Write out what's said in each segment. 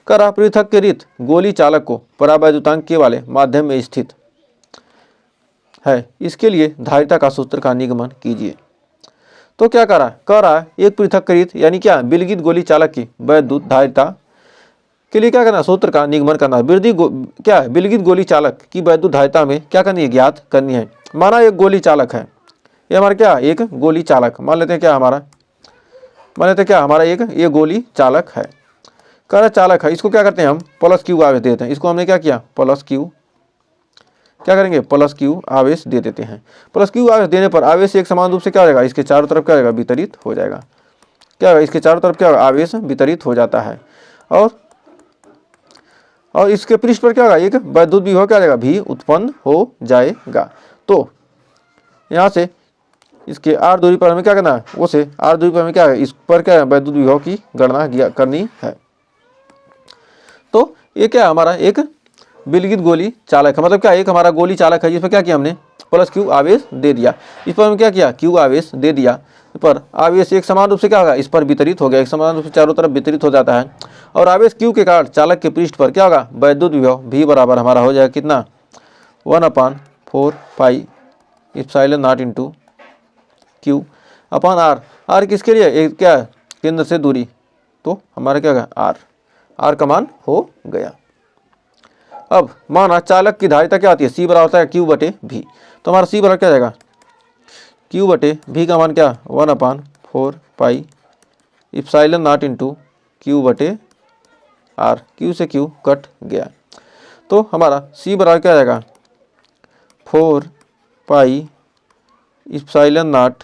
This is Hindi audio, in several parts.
कह रहा पृथक के रीत गोली चालक को परावैद्युतांक के वाले माध्यम में स्थित है, इसके लिए धारिता का सूत्र का निगमन कीजिए। तो क्या कह रहा है एक पृथक रीत यानी क्या विलगित गोली चालक की वैद्युत धारिता के लिए क्या करना, सूत्र का निगमन करना। क्या विलगित गोली चालक की वैद्युत धारिता में क्या करनी है, ज्ञात करनी है। माना एक गोली चालक है, ये हमारा क्या एक गोली चालक मान लेते हैं, क्या हमारा एक ये गोली चालक है, कह रहा चालक है, इसको क्या करते हैं हम प्लस क्यू आवेश देते हैं। इसको हमने क्या किया प्लस क्यू, क्या करेंगे प्लस क्यू आवेश दे देते हैं। प्लस क्यू आवेश देने पर आवेश एक समान रूप से क्या हो जाएगा, इसके चारों तरफ क्या हो जाएगा, वितरित हो जाएगा। क्या होगा, इसके चारों तरफ क्या होगा, आवेश वितरित हो जाता है। और इसके पृष्ठ पर क्या होगा, एक वैद्युत विभव क्या हो जाएगा, भी उत्पन्न हो जाएगा। तो यहाँ से इसके आर दूरी पर हमें क्या करना है, वो से आर दूरी पर हमें क्या है, इस पर क्या है वैद्युत विभव की गणना करनी है। तो ये क्या हमारा एक विलगित गोली चालक है, मतलब क्या एक हमारा गोली चालक है जिस पर क्या किया हमने प्लस क्यू आवेश दे दिया। इस पर हम क्या किया क्यू आवेश दे दिया, पर आवेश एक समान रूप से क्या होगा, इस पर वितरित हो गया, एक समान रूप से चारों तरफ वितरित हो जाता है। और आवेश क्यू के कारण चालक के पृष्ठ पर क्या होगा, वैद्युत विभव भी बराबर हमारा हो जाएगा कितना 1/4 pi epsilon not into Q upon R. R किसके लिए, एक क्या केंद्र से दूरी, तो हमारा क्या होगा आर का मान हो गया। अब माना चालक की धारिता क्या आती है, सी बराबर होता है क्यू बटे भी। तो हमारा सी बराबर क्या जाएगा, क्यू बटे भी का मान क्या 1/4 pi epsilon not into Q बटे आर। क्यू से क्यू कट गया, तो हमारा सी बराबर क्या जाएगा 4 pi epsilon not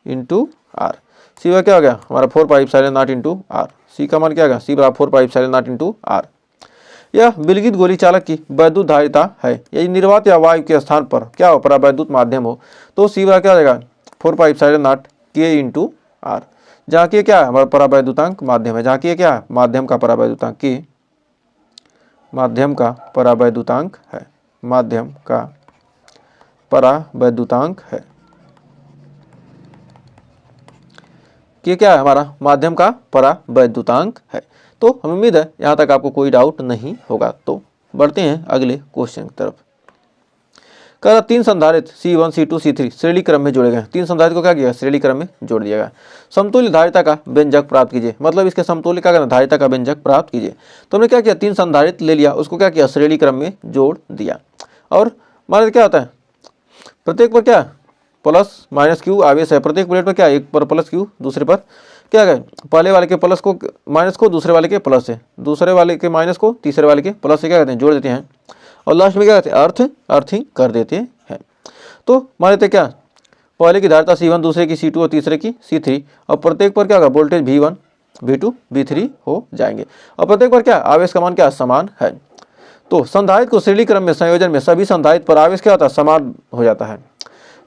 into R. C बराबर क्या हो गया हमारा 4 pi epsilon not into R. C का मान क्या होगा, सी बराबर 4 pi epsilon not into R. यह विलगित गोली चालक की वैद्युत धारिता है। यदि निर्वात या वायु के स्थान पर क्या हो परावैद्युत माध्यम हो, तो सी बराबर क्या हो जाएगा 4 पाई एप्सिलॉन नॉट के इंटू आर, जहाँ की क्या है हमारा परावैद्युतांक माध्यम है, जहाँ की क्या है माध्यम का परावैद्युतांक की माध्यम का परावैद्युतांक है, माध्यम का परावैद्युतांक है कि क्या है हमारा माध्यम का परावैद्युतांक है। तो हमें उम्मीद है यहाँ तक आपको कोई डाउट नहीं होगा। तो बढ़ते हैं अगले क्वेश्चन की तरफ। कह रहा 3 संधारित्र C1 C2 C3 श्रेणी क्रम में जोड़े गए। 3 संधारित्र को क्या किया श्रेणी क्रम में जोड़ दिया गया। समतुल्य धारिता का व्यंजक प्राप्त कीजिए, मतलब इसके समतुल्य क्या करना धारिता का व्यंजक प्राप्त कीजिए। तो हमने क्या किया 3 संधारित्र ले लिया, उसको क्या किया श्रेणी क्रम में जोड़ दिया। और मान क्या होता है प्रत्येक पर क्या प्लस माइनस क्यू आवेश है, प्रत्येक प्लेट पर क्या एक पर प्लस क्यू, दूसरे पर क्या है पहले वाले के प्लस को माइनस को दूसरे वाले के प्लस से, दूसरे वाले के माइनस को तीसरे वाले के प्लस से क्या कहते हैं जोड़ देते हैं, और लास्ट में क्या कहते हैं अर्थिंग कर देते हैं। तो मान लेते क्या पहले की धारिता C1, दूसरे की C2 और तीसरे की C3, और प्रत्येक पर क्या होगा वोल्टेज V1 V2 V3 हो जाएंगे, और प्रत्येक पर क्या आवेश का मान क्या समान है। तो संधारित्र को श्रेणी क्रम में संयोजन में सभी संधारित्र पर आवेश क्या होता है समान हो जाता है।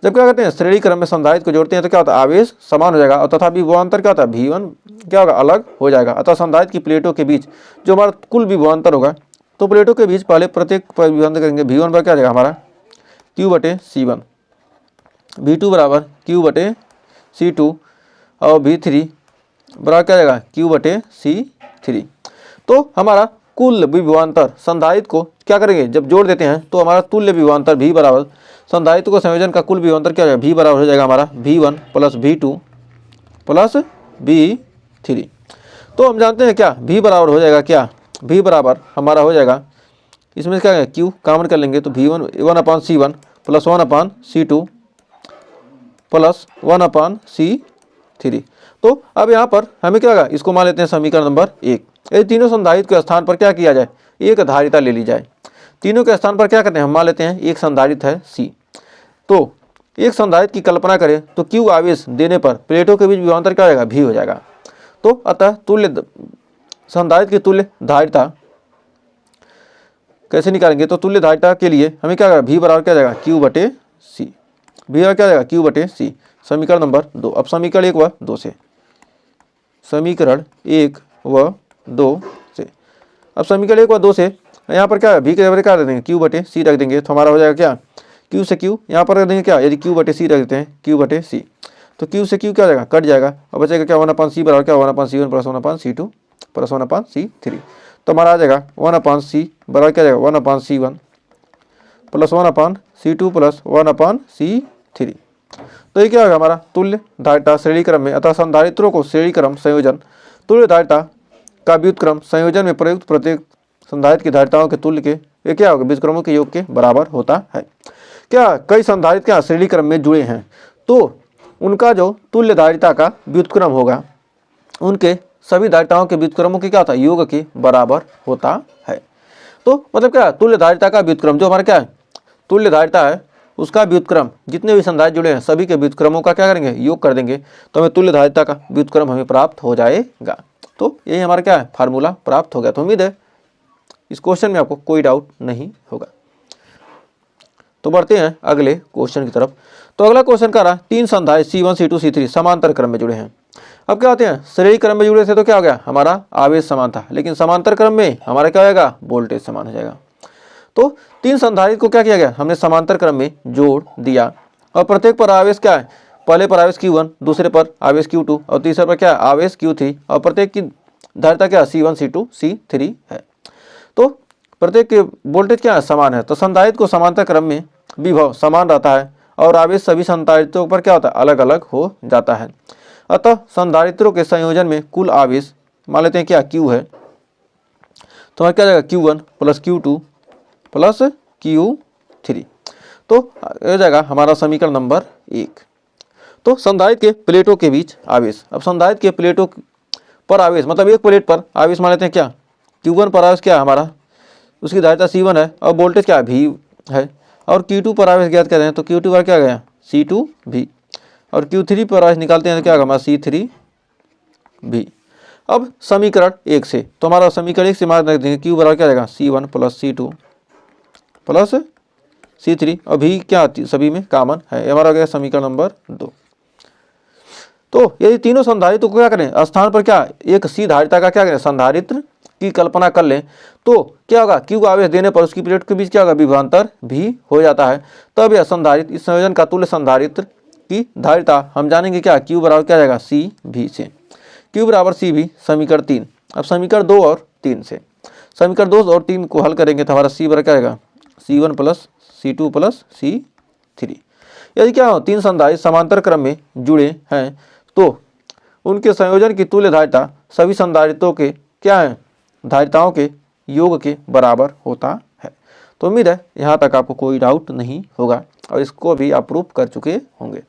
जब क्या कहते हैं श्रेणी क्रम में संधारित्र को जोड़ते हैं तो क्या होता है आवेश समान हो जाएगा, और तथा विभवांतर क्या होता है V1 क्या होगा अलग हो जाएगा। अतः संधारित्र की प्लेटों के बीच जो हमारा कुल विभवांतर होगा, तो प्लेटों के बीच पहले प्रत्येक पर विभवांतर करेंगे V1 पर क्या जाएगा हमारा Q बटे C1, V2 बराबर Q बटे C2 और V3 बराबर क्या जाएगा Q बटे C3। तो हमारा कुल विभवांतर संधारित्र को क्या करेंगे जब जोड़ देते हैं तो हमारा तुल्य विभवांतर V बराबर संधारित्र को संयोजन का कुल विभवांतर क्या हो जाएगा V बराबर हो जाएगा हमारा V1 plus V2 plus V3। तो हम जानते हैं क्या V बराबर हो जाएगा क्या V बराबर हमारा हो जाएगा इसमें क्या है Q कॉमन कर लेंगे तो V1 1/C1 plus 1/C2 plus 1/C3। तो अब यहाँ पर हमें क्या होगा इसको मान लेते हैं समीकरण नंबर 1। यदि तीनों संधारित्र के स्थान पर क्या किया जाए एक धारिता ले ली जाए, तीनों के स्थान पर क्या करते हैं हम मान लेते हैं एक संधारित्र है C। तो एक संधारित्र की कल्पना करें तो Q आवेश देने पर प्लेटों के बीच विभवांतर क्या हो जाएगा V हो जाएगा। तो अतः तुल्य संधारित्र की तुल्य धारिता कैसे निकालेंगे, तो तुल्य धारिता के लिए हमें क्या V बराबर क्या जाएगा Q बटे C, V बराबर क्या जाएगा Q बटे C। समीकरण नंबर 2। अब समीकरण 1 व 2 से, समीकरण 1 व 2 से, अब समीकरण 1 व 2 से यहाँ पर क्या V के बराबर क्या रख देंगे Q बटे C रख देंगे, तो हमारा हो जाएगा क्या Q से Q यहाँ पर रख देंगे क्या यदि Q बटे C रख देते हैं Q बटे C, तो Q से Q क्या हो जाएगा कट जाएगा और बचेगा क्या 1/C बराबर क्या 1/C1 प्लस 1/C2 +1/C3। तो हमारा आ जाएगा 1/C बराबर क्या जाएगा 1/C1 plus 1/C2 plus 1/C3। तो ये क्या होगा हमारा तुल्य धारिता श्रेणी क्रम में, अतः संधारित्रों को श्रेणी क्रम संयोजन तुल्य धारिता का व्युत्क्रम संयोजन में प्रयुक्त प्रत्येक संधारित्र की धारिताओं के तुल्य के ये क्या होगा व्युत्क्रमों के योग के बराबर होता है। क्या कई संधारित्र क्या श्रेणी क्रम में जुड़े हैं तो उनका जो तुल्य धारिता का व्युत्क्रम होगा उनके सभी धारिताओं के व्युत्क्रमों के क्या होता है योग के बराबर होता है। तो मतलब क्या तुल्य धारिता का व्युत्क्रम जो हमारा क्या है तुल्य धारिता है उसका व्युत्क्रम जितने भी संधारित्र जुड़े हैं सभी के व्युत्क्रमों का क्या करेंगे योग कर देंगे तो हमें तुल्य धारिता का व्युत्क्रम हमें प्राप्त हो जाएगा। तो यही हमारा क्या है फार्मूला प्राप्त हो गया। तो उम्मीद है इस क्वेश्चन में आपको कोई डाउट नहीं होगा। तो बढ़ते हैं अगले क्वेश्चन की तरफ। तो अगला क्वेश्चन कह रहा है 3 संधारित्र C1 C2 C3 समांतर क्रम में जुड़े हैं। अब क्या होते हैं श्रेणी क्रम में जुड़े थे तो क्या हो गया हमारा आवेश समान था, लेकिन समांतर क्रम में हमारा क्या होगा वोल्टेज समान हो जाएगा। तो 3 संधारित्र को क्या किया गया हमने समांतर क्रम में जोड़ दिया और प्रत्येक पर आवेश क्या है पहले पर आवेश Q1 दूसरे पर आवेश Q2 और तीसरे पर क्या आवेश Q3 और प्रत्येक की धारिता क्या C1 C2 C3 है। तो प्रत्येक के वोल्टेज क्या है समान है। तो संधारित्र को समांतर क्रम में विभव समान रहता है और आवेश सभी संधारित्रों पर क्या होता है अलग अलग हो जाता है। अतः संधारित्रों के संयोजन में कुल आवेश मान लेते हैं क्या Q है तो हमारा क्या जाएगा Q1 plus Q2 plus Q3। तो हो जाएगा हमारा समीकरण नंबर 1। तो संधारित्र के प्लेटों के बीच आवेश, अब संधारित्र के प्लेटों पर आवेश मतलब एक प्लेट पर आवेश मान लेते हैं क्या Q1 पर आवेश क्या हमारा उसकी धारिता C1 है और वोल्टेज क्या V है और Q2 पर आवेश ज्ञात कर रहे हैं तो Q2 पर क्या गया C2V और Q3 पर आवेश निकालते हैं तो क्या होगा C3V। अब समीकरण 1 से तो हमारा समीकरण 1 से मान रख देंगे Q बराबर क्या रहेगा C1 plus C2 plus C3 और V क्या सभी में कॉमन है, हमारा हो गया समीकरण नंबर 2। तो यदि तीनों संधारित्र को क्या करें स्थान पर क्या एक सी धारिता का क्या करें संधारित्र की कल्पना कर लें तो क्या होगा Q आवेश देने पर उसकी प्लेट के बीच क्या होगा विभवांतर भी हो जाता है। तब यह संधारित्र इस संयोजन का तुल्य संधारित्र की धारिता हम जानेंगे क्या Q बराबर क्या जाएगा CV से। Q बराबर CV समीकरण 3। अब समीकरण 2 और 3 से समीकरण 2 और 3 को हल करेंगे तो हमारा C बराबर क्या आएगा C1 plus C2 plus C3। यदि क्या हो 3 संधारित्र समांतर क्रम में जुड़े हैं तो उनके संयोजन की तुल्य धारिता सभी संधारित्रों के क्या है धारिताओं के योग के बराबर होता है। तो उम्मीद है यहाँ तक आपको कोई डाउट नहीं होगा और इसको भी आप प्रूफ कर चुके होंगे।